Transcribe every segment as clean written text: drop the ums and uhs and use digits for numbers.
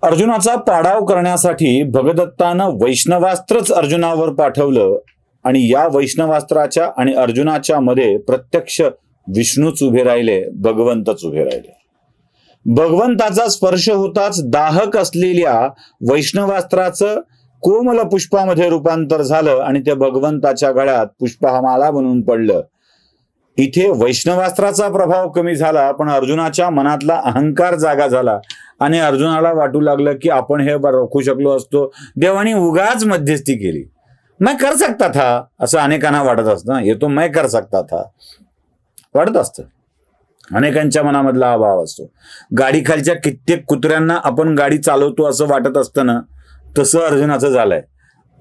अर्जुनाचा पाडाव करण्यासाठी भगदत्तानं वैष्णवास्त्रच अर्जुनावर पाठवलं आणि या वैष्णवास्त्राच्या आणि अर्जुनाच्या मध्ये प्रत्यक्ष विष्णूच उभे राहिले, भगवंतच उभे राहिले. भगवंताचा स्पर्श होताच दाहक असलेल्या वैष्णवास्त्राचं कोमल पुष्पामध्ये रूपांतर झालं आणि त्या भगवंताच्या गळ्यात पुष्पमाला बनून पडलं. इथे वैष्णवास्त्राचा प्रभाव कमी झाला, पण अर्जुनाच्या मनातला अहंकार जागा झाला आणि अर्जुनाला वाटू लागलं की आपण हे रोखू शकलो असतो, देवानी उगाच मध्यस्थी केली. मैं कर सकता था असं अनेकांना वाटत असतं. येतो मैं कर सकता था वाटत असतं. अनेकांच्या मनामधला हा भाव असतो. गाडी खालच्या कित्येक कुत्र्यांना आपण गाडी चालवतो असं वाटत असतं ना, तसं अर्जुनाचं झालंय.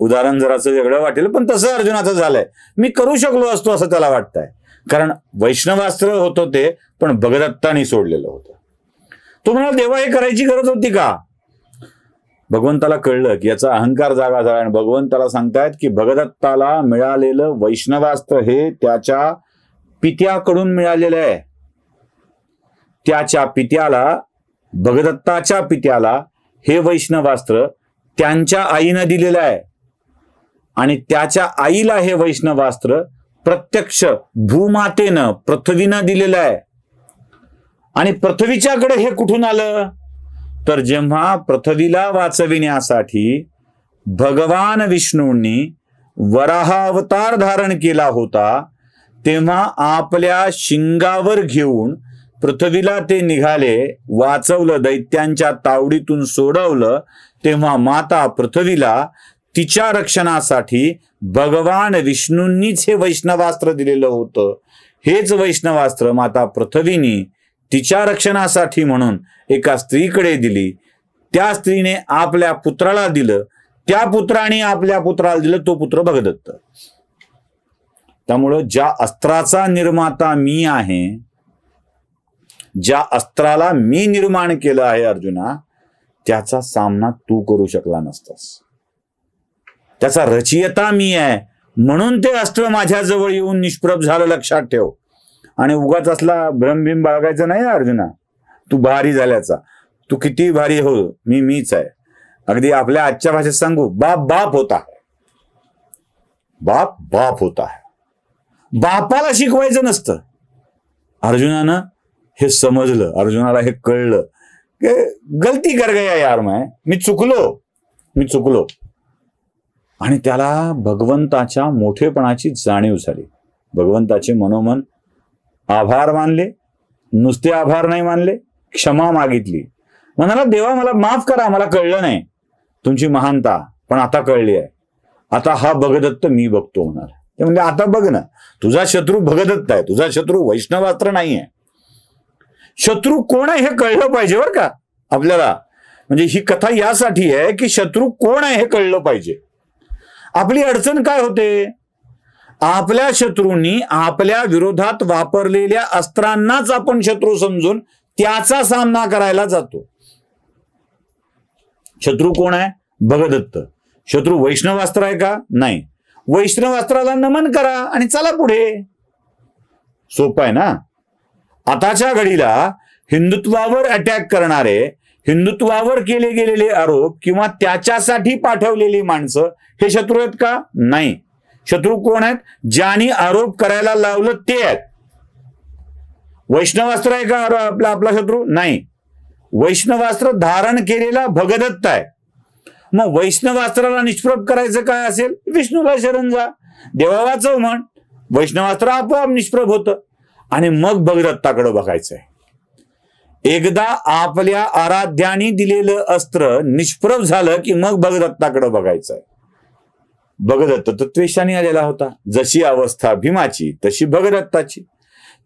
उदाहरण जरासं वेगळं वाटेल, पण तसं अर्जुनाचं झालंय. मी करू शकलो असतो असं त्याला वाटतंय, कारण वैष्णवास्त्र होतं ते, पण भगदत्तानी सोडलेलं होतं. तो म्हणाला देवा हे करायची गरज होती का? भगवंताला कळलं की याचा अहंकार जागा झाला आणि भगवंताला सांगतायत की भगदत्ताला मिळालेलं वैष्णवास्त्र हे त्याच्या पित्याकडून मिळालेलं आहे. त्याच्या पित्याला, भगदत्ताच्या पित्याला हे वैष्णवास्त्र त्यांच्या आईनं दिलेलं आहे आणि त्याच्या आईला हे वैष्णवास्त्र प्रत्यक्ष भूमातेनं, पृथ्वीनं दिलेलं आहे. आणि पृथ्वीच्याकडे हे कुठून आलं? तर जेव्हा पृथ्वीला वाचविण्यासाठी भगवान विष्णूंनी वराह अवतार धारण केला होता, तेव्हा आपल्या शिंगावर घेऊन पृथ्वीला ते निघाले, वाचवलं, दैत्यांच्या तावडीतून सोडवलं. तेव्हा माता पृथ्वीला तिच्या रक्षणासाठी भगवान विष्णूंनीच हे वैष्णवास्त्र दिलेलं होतं. हेच वैष्णवास्त्र माता पृथ्वीनी तिच्या रक्षणासाठी म्हणून एका स्त्रीकडे दिली. त्या स्त्रीने आपल्या पुत्राला दिलं, त्या पुत्राने आपल्या पुत्राला दिलं, तो पुत्र भगदत्त. त्यामुळं ज्या अस्त्राचा निर्माता मी आहे, ज्या अस्त्राला मी निर्माण केलं आहे अर्जुना, त्याचा सामना तू करू शकला नसतास. त्याचा रचयिता मी आहे, म्हणून ते अस्त्र माझ्याजवळ येऊन निष्प्रभ झालं, लक्षात ठेव. आणि उगाच असला भ्रमभिम बाळगायचा नाही अर्जुना, तू भारी झाल्याचा. तू किती भारी हो, मीच आहे. अगदी आपल्या आजच्या भाषेत सांगू, बाप होता है, बाप होता है. बापाला शिकवायचं नसतं. अर्जुनानं हे समजलं, अर्जुनाला हे कळलं की गलती कर गया यार, मी चुकलो. आणि त्याला भगवंताच्या मोठेपणाची जाणीव झाली. भगवंताचे मनोमन आभार मानले, नुसते आभार नाही मानले, क्षमा मागितली. म्हणाला देवा मला माफ करा, मला कळलं नाही तुमची महानता, पण आता कळली आहे. आता हा भगदत्त मी बघतो म्हणाला. ते म्हणजे आता बघ ना, तुझा शत्रू भगदत्त आहे, तुझा शत्रू वैष्णवास्त्र नाही आहे. शत्रू कोण आहे हे कळलं पाहिजे बरं का आपल्याला. म्हणजे ही कथा यासाठी आहे की शत्रू कोण आहे हे कळलं पाहिजे. आपली अडचण काय होते? आपल्या शत्रूंनी आपल्या विरोधात वापरलेल्या अस्त्रांनाच आपण शत्रू समजून त्याचा सामना करायला जातो. शत्रू कोण आहे? भगदत्त. शत्रू वैष्णवास्त्र आहे का? नाही. वैष्णवास्त्राला नमन करा आणि चला पुढे. सोपं आहे ना. आताच्या घडीला हिंदुत्वावर अटॅक करणारे, हिंदुत्वावर केले गेलेले आरोप किंवा त्याच्यासाठी पाठवलेली माणसं हे शत्रू आहेत का? नाही. शत्रू कोण आहेत? ज्यांनी आरोप करायला लावलं ते आहेत. वैष्णवास्त्र आहे का आपला शत्रू? नाही. वैष्णवास्त्र धारण केलेला भगदत्त आहे. मग वैष्णवास्त्राला निष्प्रभ करायचं काय असेल? विष्णूला शरण जा, देवा वाचव म्हण, वैष्णवास्त्र आपोआप निष्प्रभ होतं. आणि मग भगदत्ताकडे बघायचंय. एकदा आपल्या आराध्याने दिलेलं अस्त्र निष्प्रभ झालं की मग भगदत्ताकडे बघायचंय. भगदत्त तर त्वेषाने आलेला होता. जशी अवस्था भीमाची तशी भगदत्ताची.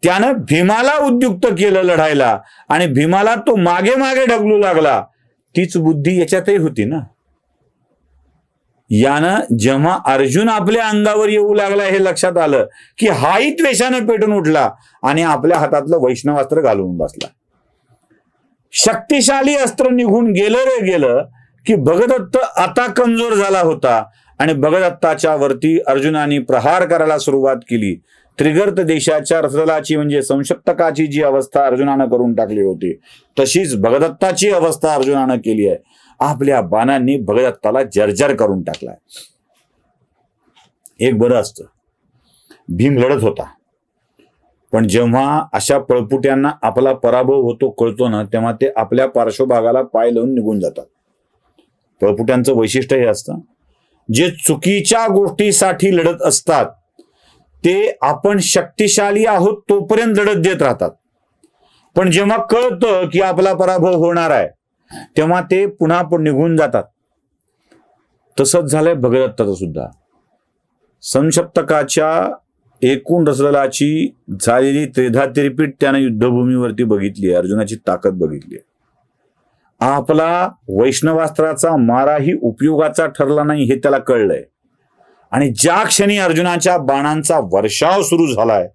त्यानं भीमाला उद्युक्त केलं लढायला आणि भीमाला तो मागे मागे ढकलू लागला. तीच बुद्धी याच्यातही होती ना. यानं जेव्हा अर्जुन आपल्या अंगावर येऊ लागला हे लक्षात आलं की हाही त्वेषानं पेटून उठला आणि आपल्या हातातलं वैष्णवास्त्र घालून बसला. शक्तिशाली अस्त्र निघून गेलं की भगदत्त आता कमजोर झाला होता आणि भगदत्ताच्या वरती अर्जुनाने प्रहार करायला सुरुवात केली. त्रिगर्त देशाच्या रथदलाची म्हणजे संशप्तकाची जी अवस्था अर्जुनानं करून टाकली होती, तशीच भगदत्ताची अवस्था अर्जुनानं केली आहे. आपल्या बाणांनी भगदत्ताला जर्जर करून टाकलाय. एक बरं असतं, भीम लढत होता, पण जेव्हा अशा पळपुट्यांना आपला पराभव होतो कळतो ना, तेव्हा ते आपल्या पार्श्वभागाला पाय लावून निघून जातात. पळपुट्यांचं वैशिष्ट्य हे असतं, जे चुकीच्या गोष्टीसाठी लढत असतात ते आपण शक्तिशाली आहोत तोपर्यंत लढत देत राहतात, पण जेव्हा कळतं की आपला पराभव होणार आहे तेव्हा ते पुन्हा निघून जातात. तसंच झालंय भगदत्ताचं सुद्धा. संसप्तकाच्या एकूण रसदलाची झालेली त्रेधा तिरपीट त्यानं युद्धभूमीवरती बघितली, अर्जुनाची ताकद बघितली. आपला वैष्णवास्त्राचा माराही उपयोगाचा ठरला नाही हे त्याला कळलंय, आणि ज्या क्षणी अर्जुनाच्या बाणांचा वर्षाव सुरू झालाय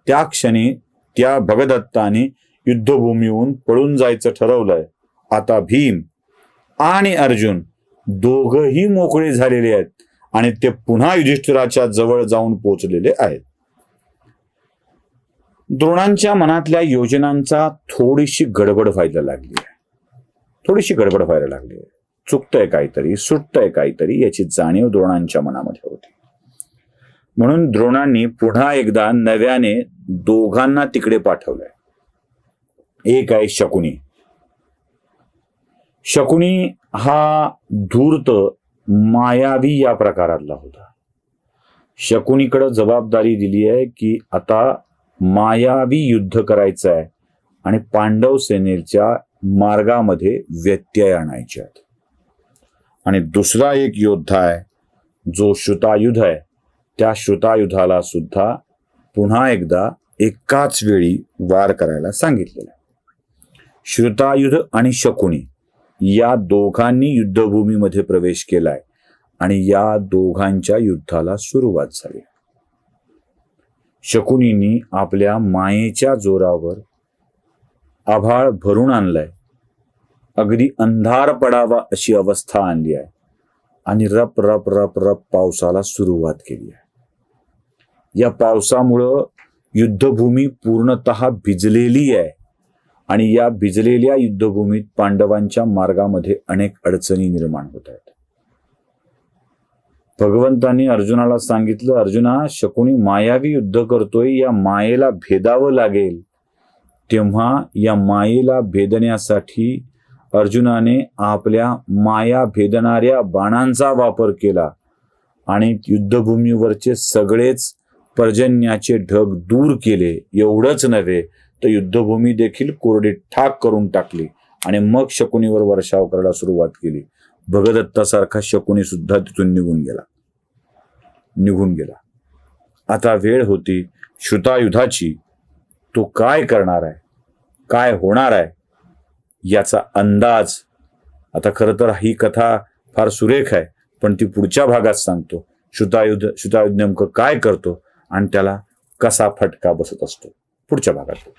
त्या क्षणी त्या भगदत्ताने युद्धभूमीहून पळून जायचं ठरवलंय. आता भीम आणि अर्जुन दोघही मोकळे झालेले आहेत आणि ते पुन्हा युधिष्ठिराच्या जवळ जाऊन पोहोचलेले आहेत. द्रोणांच्या मनातल्या योजनांचा थोडीशी गडबड व्हायला लागली आहे. चुकतंय काहीतरी, सुटतंय काहीतरी याची जाणीव द्रोणांच्या मनामध्ये होती. म्हणून द्रोणांनी पुन्हा एकदा नव्याने दोघांना तिकडे पाठवलंय. एक आहे शकुनी. शकुनी हा धूर्त मायावी या प्रकारातला होता. शकुनीकडे जबाबदारी दिली आहे की आता मायावी युद्ध करायचं आहे आणि पांडव सेनेच्या मार्गामध्ये व्यत्यय आणायचे आहेत. आणि दुसरा एक योद्धा आहे जो श्रुतायुध आहे. त्या श्रुतायुधाला सुद्धा पुन्हा एकदा एकाच वेळी वार करायला सांगितलेलं आहे. श्रुतायुध आणि शकुनी या दोघांनी युद्धभूमीमध्ये प्रवेश केलाय आणि या दोघांच्या युद्धाला सुरुवात झाली. शकुनींनी आपल्या मायेच्या जोरावर आभाळ भरून आणलंय, अगदी अंधार पडावा अशी अवस्था आणली आहे आणि रप रप रप रप पावसाला सुरुवात केली आहे. या पावसामुळं युद्धभूमी पूर्णतः भिजलेली आहे आणि या भिजलेल्या युद्धभूमीत पांडवांच्या मार्गामध्ये अनेक अडचणी निर्माण होत आहेत. भगवंतांनी अर्जुनाला सांगितलं, अर्जुना, शकुनी मायावी युद्ध करतोय, या मायेला भेदावं लागेल. तेव्हा या मायेला भेदण्यासाठी अर्जुनाने आपल्या माया भेदणाऱ्या बाणांचा वापर केला आणि युद्धभूमीवरचे सगळेच पर्जन्याचे ढग दूर केले. एवढंच नव्हे तर युद्धभूमी देखील कोरडी ठाक करून टाकली आणि मग शकुनीवर वर्षाव करायला सुरुवात केली. भगदत्तासारखा शकुनी सुद्धा तिथून निघून गेला. आता वेळ होती श्रुतायुधाची. तो काय करणार आहे, काय होणार आहे याचा अंदाज. आता खरं तर ही कथा फार सुरेख आहे, पण ती पुढच्या भागात सांगतो. श्रुतायुध नेमकं काय करतो आणि त्याला कसा फटका बसत असतो पुढच्या भागात.